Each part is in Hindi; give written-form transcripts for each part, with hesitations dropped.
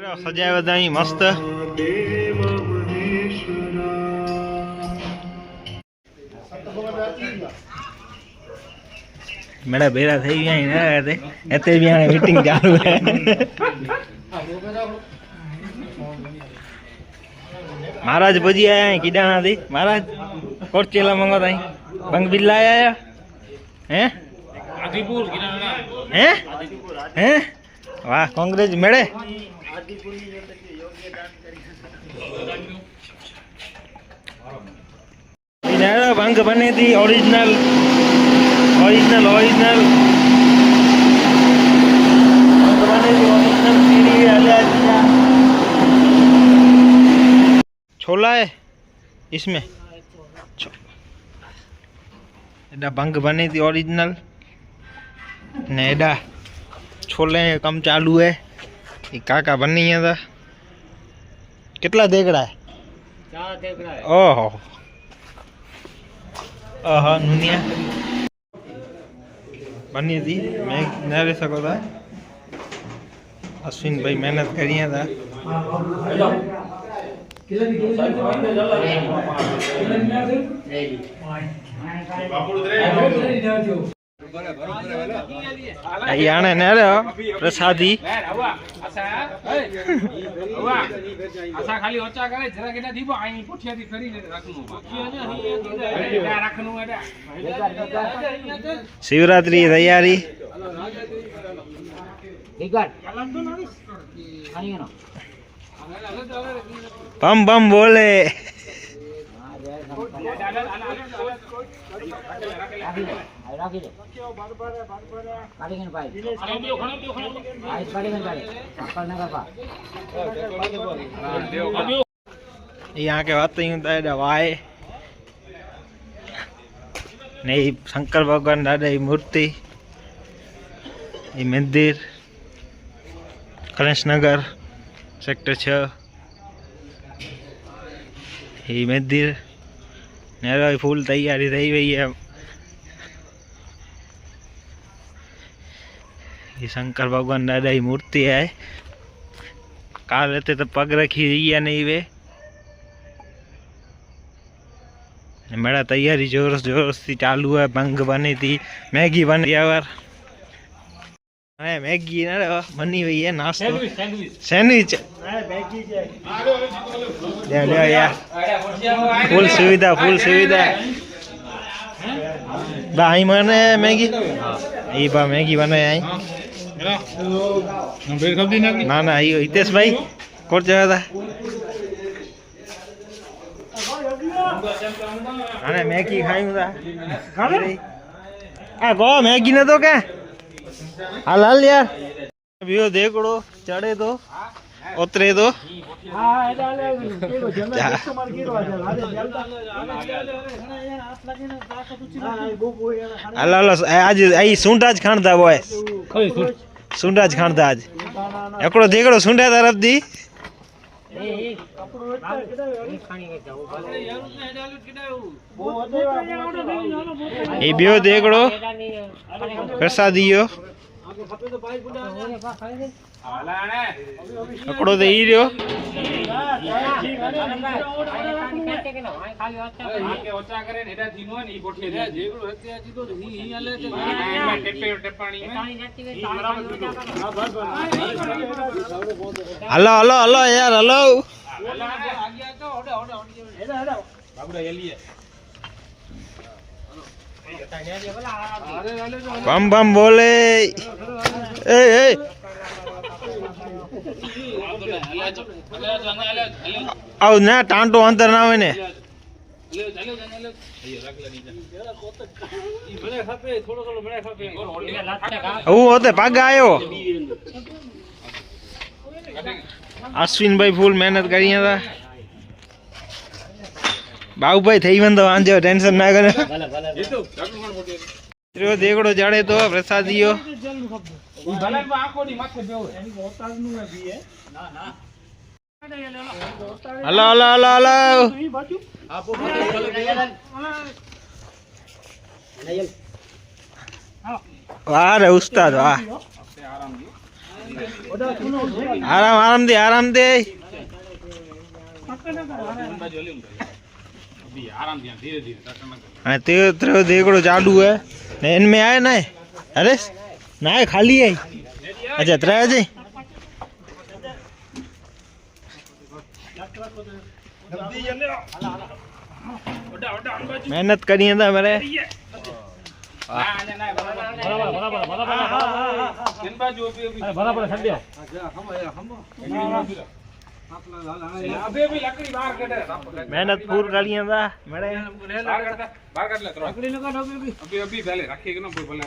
सजाया बधाई मस्त मेरा बेरा थी गया भी मीटिंग चालू है महाराज भजी आया है किडाना थी महाराज कोट चेला मंगो ताई बंग बिल्ला आया हैं हैं हैं वाह कांग्रेस मेड़े भंग बनी थी ओरिजिनल ओरिजिनल ओरिजिनल भंग बनी थी ओरिजिनल छोला है इसमें एडा भंग बनी थी ओरिजिनल ने एडा छोले कम चालू है ये काका बनी है था कितना देगड़ा है 4 देगड़ा है ओहो आहा नुनिया बनी थी मैं न रह सको था अश्विन भाई मेहनत करी था याने न प्रसादी खाली ओचा करे जरा केटा दीबो आई पोठिया थी खरी राखनु राखनु एटा शिवरात्रि तैयारी बम बम बोले यहाँ के बात वाय नहीं शंकर भगवान दादा मूर्ति मंदिर गणेश नगर सेक्टर 6 ये मंदिर ने फूल तैयारी थी हुई है ये शंकर भगवान दादा की मूर्ति है काल रहते तो पग रखी रही है नहीं वे मेरा तैयारी जोर जोर से चालू है भंग बनी थी मैगी बनी यार मैगी ना बनी हुई है नाश्ता सैंडविच ले यार फुल सुविधा भाई मैंने मैगी ये बा मैगी बनाया आई ना ना ये हितेश भाई कोट जगह था अरे मैगी खाई था आ गो मैगी ने तो क्या हाल यार अभी देखो चढ़े तो उतरे तो आज आई सूंढा खाणता वो सूंढा खाणता आज एकड़ो देखड़ो सूंढा तरफ दी ये बियो देखड़ो प्रसादियो अकड़ो दे ही रियो हेलो हेलो हेलो यार हेलो बम बम बोले ए आओ ना टांटो अंतर ना होने वो होते पग आयो अश्विन भाई फूल मेहनत करी था बाबू भाई थी वो वांझो टेंशन ना करे देखड़ो जड़े तो प्रसादियो हेलो हेलो हेलो हेलो वाह रे उस्ताद वाह आराम आराम दे आराम दे अभी आराम से धीरे धीरे हाँ तेरे देखो चालू है ने इनमें आए ना अरे ना है खाली है अच्छा त्रे जी मेहनत करी था मेरे मेहनत पूर करी था मेरे अभी पहले रखिए ना बोलना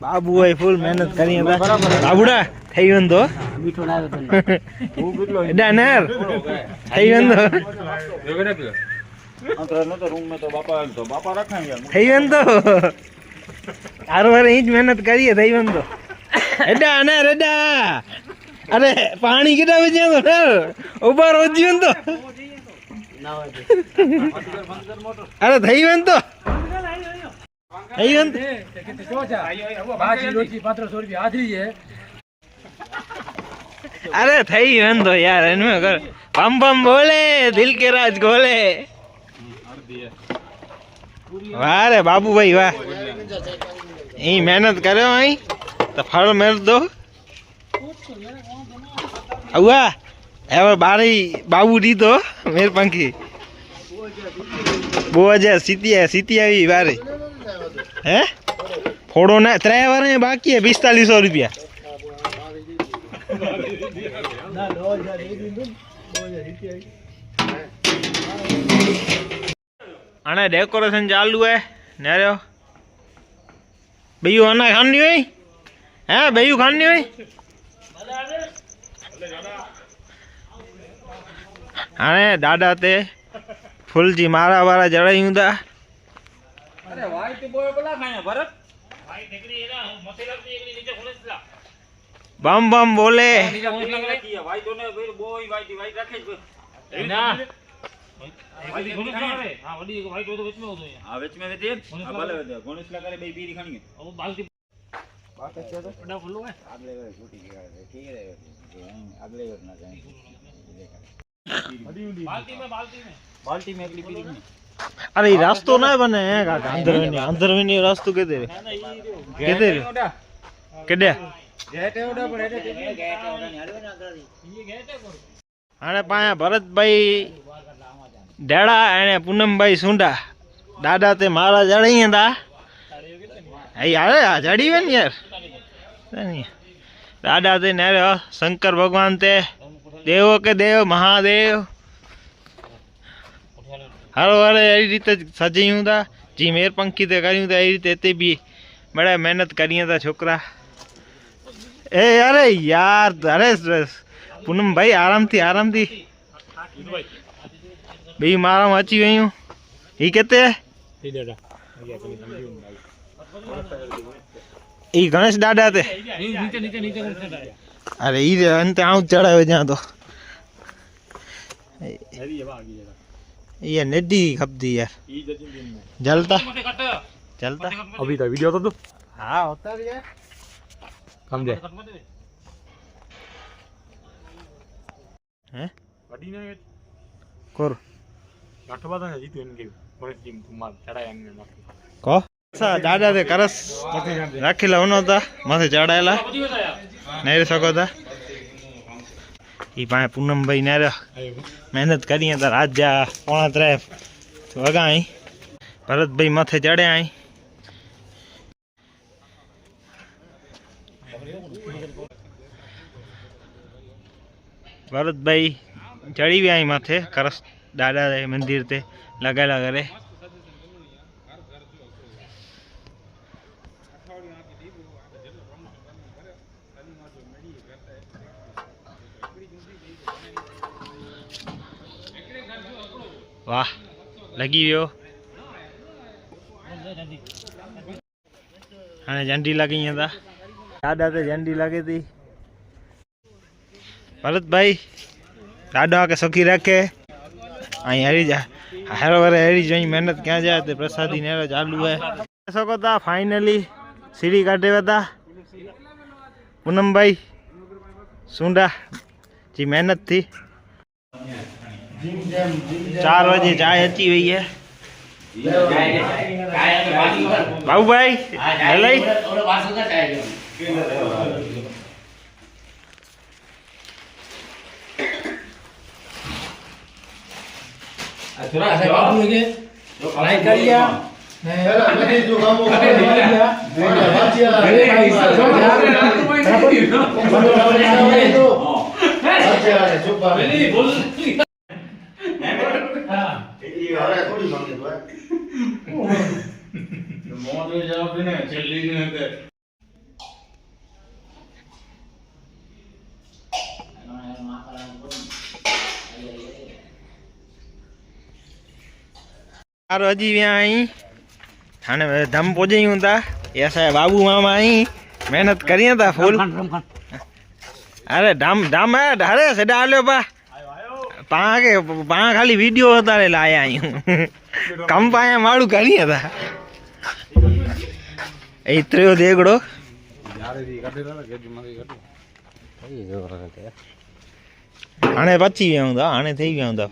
बाबू भाई फूल मेहनत करी था बाबूड़ा थई वंदो एडा नेर थई वंदो थई वंदो हर बार इंच मेहनत करी थई वंदो एडा नेर एडा अरे पानी केटा बजे तो नेर ऊपर होजी वंदो अरे थई वंदो अरे थई वंदो यार इनमें कर बम बम बोले दिल के राज खोले वाह रे बाबू भाई वाह यही मेहनत करो आई तो फल मेल दो हुआ एवर बारी बाबू दी दो मेरे पंखी बो हजार सीती आई बारी है फोड़ो ना 3 વાર बाकी है 4500 रुपया आने डेकोरेशन चालू है नेरो भैया आना खानी हुई है भैया खानी हुई आने दादा ते फुल जी मारा वारा जड़ायूं था अरे वाई तो बोए बोला खाया भरत भाई टेकड़ी है ना मथे लगती है नीचे खोलेसला बम बम बोले नीचे खोलेस लग रही है भाई तो ने फिर बोई भाई रखे ना भाई खोलेस लग रहे हां वडी भाई तो बीच में हो तो हां बीच में दे भले दे खोलेस लग रहे भाई बीड़ी खानी है वो बाल्टी बात है तो बड़ा फुल्लो है अगले बार छुट्टी की ठीक है अगले बार ना जाए बाल्टी में अगली बीड़ी में अरे ये रास्तो ना बने है काका अंदर में नहीं रास्तो के दे केडे गेट है ओडा पर गेट है ये गेट है आने पाया भरत भाई डेड़ा एने पूनम भाई सुंडा दादा ते मारा जड़ी था अरे जड़ी वन यार दादा ते ने शंकर भगवान ते देवो के देव महादेव हर वारे अड़ी रीते सजायूं था जी मेर पंखी ते करियूं था अड़ी रीते भी बड़ा मेहनत करियां था छोकरा ए अरे यार अरे पूनम भाई आराम थी भाई मारा में अची वयूं ही केते ई गणेश दादा ते नीचे अरे ई अंत आउं चढ़ावे जा तो ये नेडी खपदी यार जलता अभी तो वीडियो तो हाँ होता भी है समझे हैं वडी ने कोर गाठो बादा जीतो इनके कोई टीम तुम चढ़ाया ने को सा दादा ते करस राखीला होनो था माथे चढ़ायला नहीं सको था ई पाए पूनम भाई ने मेहनत करी था रात जा 2:45 वगा आई भरत भाई माथे चढ़े आई भरत भाई चढ़ी भी आई माथे करस दादा मंदिर ते लगाला करे वाह लगी वियो हाँ झंडी लगी था दादा तो झंडी लगी थी भरत भाई दादा के सखी रखे आई हरी जा हर वर हरी जो मेहनत क्या जाए तो प्रसादी ने चालू है सको था फाइनली सीढ़ी काटे था पूनम भाई सुंडा जी मेहनत थी 4 बजे चाय अची हुई है बाबू भाई हजी विया आई हाणे धम पुॼयूं था ये असांजा बाबू मामा आई मेहनत करियां था फुल अरे धम धम है अरे सेॾा हलियो पाण खाली वीडियो उतारे लाया आहियूं कम पाया माण्हू करियां था एतिरो देगड़ो हाणे पची वियूं था हाणे थी वियूं था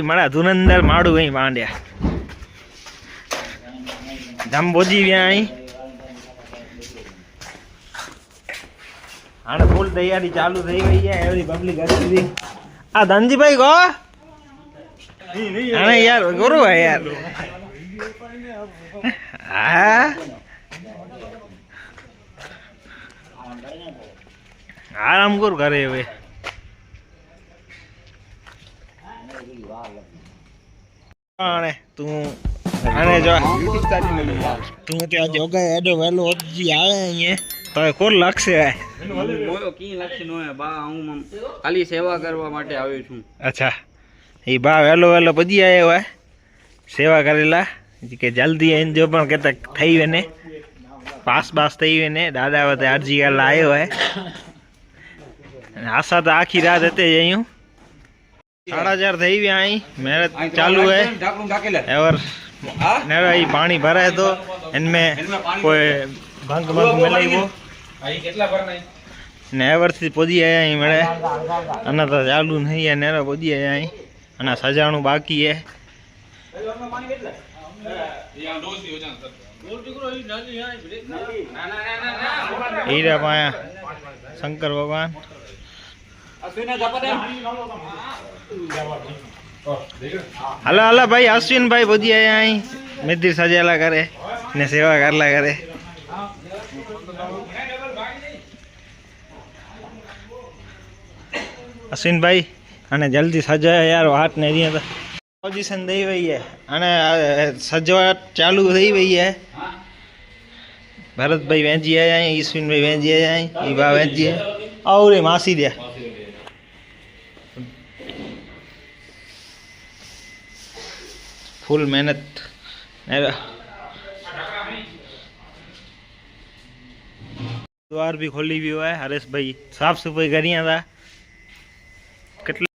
माड़ा धुरंदर माड़ू गई पांड्या धम बोजी विया आई हाँ फुल तैयारी चालू थी गई है एवरी पब्लिक अच्छी थी आ धनजी भाई को हाँ यार गुरु है यार आराम कर करे हुए तू आने जो तू त्या जोगा एडो वेलो जी आवे अहीं तो कोण लक्ष्य है मोयो की लक्ष्य नो है बा हूं खाली सेवा करवा माटे आव्यो छूं अच्छा ई बा वेलो वेलो पजी आयो है सेवा करेला के जल्दी इन जो पण के तक थई वेने पास पास थई वेने दादा वते अर्जी कर आयो है आशा तो आखी रात हते जयूं 4:30 थी विया आई मेहनत चालू है और नेरा ही पानी भराए तो इनमें कोई भंग भंग मिले वो नेवर थी पहुंची आया ही मेरे अना तो चालू नहीं है नेरा पहुंची आया ही अना सजाणु बाकी है हीरा पाया शंकर भगवान हलो हलो भाई अश्विन भाई पहुंची आया ही मित्र सजेला करे ने सेवा करला करे अश्विन भाई अने जल्दी सजाया यार हाथ ने दिया था पोजीशन दई हुई है अने सजवाट चालू थी हुई है भरत भाई वेंजी आया है अश्विन भाई वेंजी आया है बा वेंजी है और मासी दिया फुल मेहनत द्वार भी खोली भी हुआ है हरेश भाई साफ सफाई करिया था કેટલા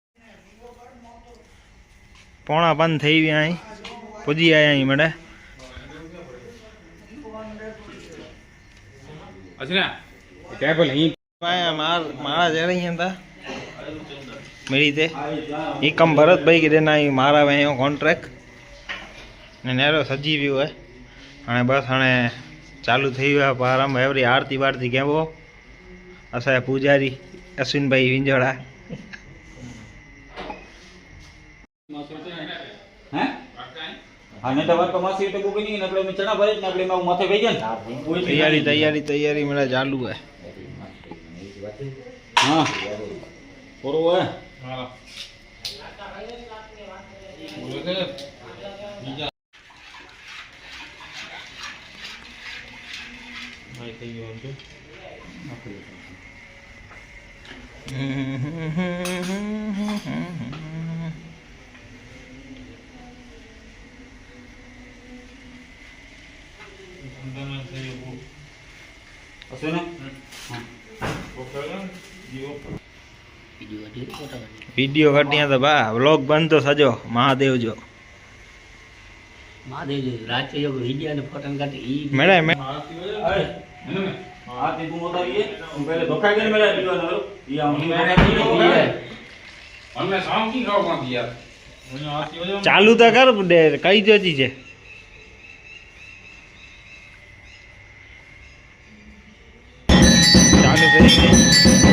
4:45 થઈ ગયા અહીં પૂજી આયા અહીં મડે અછના ટેબલ અહીં પાયા મારા જઈ રહ્યા હતા मेरी थे ये कम भरत भाई के देना ही मारा वे कॉन्ट्रैक्ट ने नेरो सजी भी है हाँ बस हाँ चालू थी हुआ प्रारंभ एवरी आरती वारती क्या वो असा पूजारी अश्विन भाई विंजोड़ा तैयारी तैयारी तैयारी मेरा चालू है हाँ है वीडियो कटिया तो बा व्लॉग बंद तो सजो महादेव जो महादेव जो रात जो वीडियो ने फोटो काटे ई मेरे में हां ते तू उतारिए तुम पहले धोखा के मेरा वीडियो ना ये हम हमने शाम की खाओ कहां यार चालू तो कर कई जो चीज है चालू करेंगे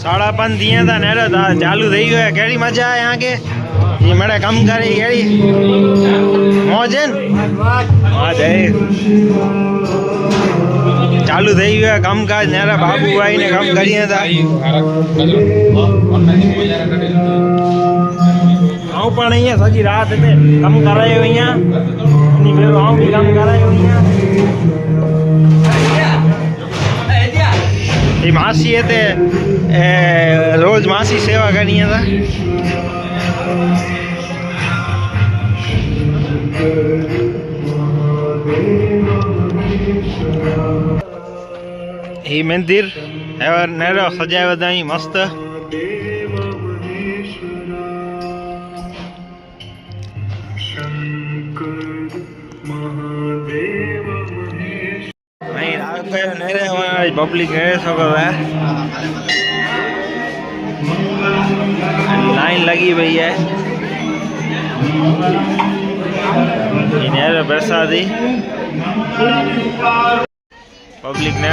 साढ़ा पान दिए था नेरो था चालू थी गयो केड़ी मजा है यहाँ के ये मेरा कम करे केड़ी मौजन मौज है चालू थी गयो कम काज नेरा बाबू भाई ने कम करिए था आऊं पण अहींया सजी रात ते कम करायो अहींया नी भेरो आऊं भी कम करायो अहींया ये मासी है ते रोज मासी सेवा करनी है था ये मंदिर है नेरो सजाया वदाई मस्त पब्लिक लाइन लगी हुई है प्रसादी पब्लिक ने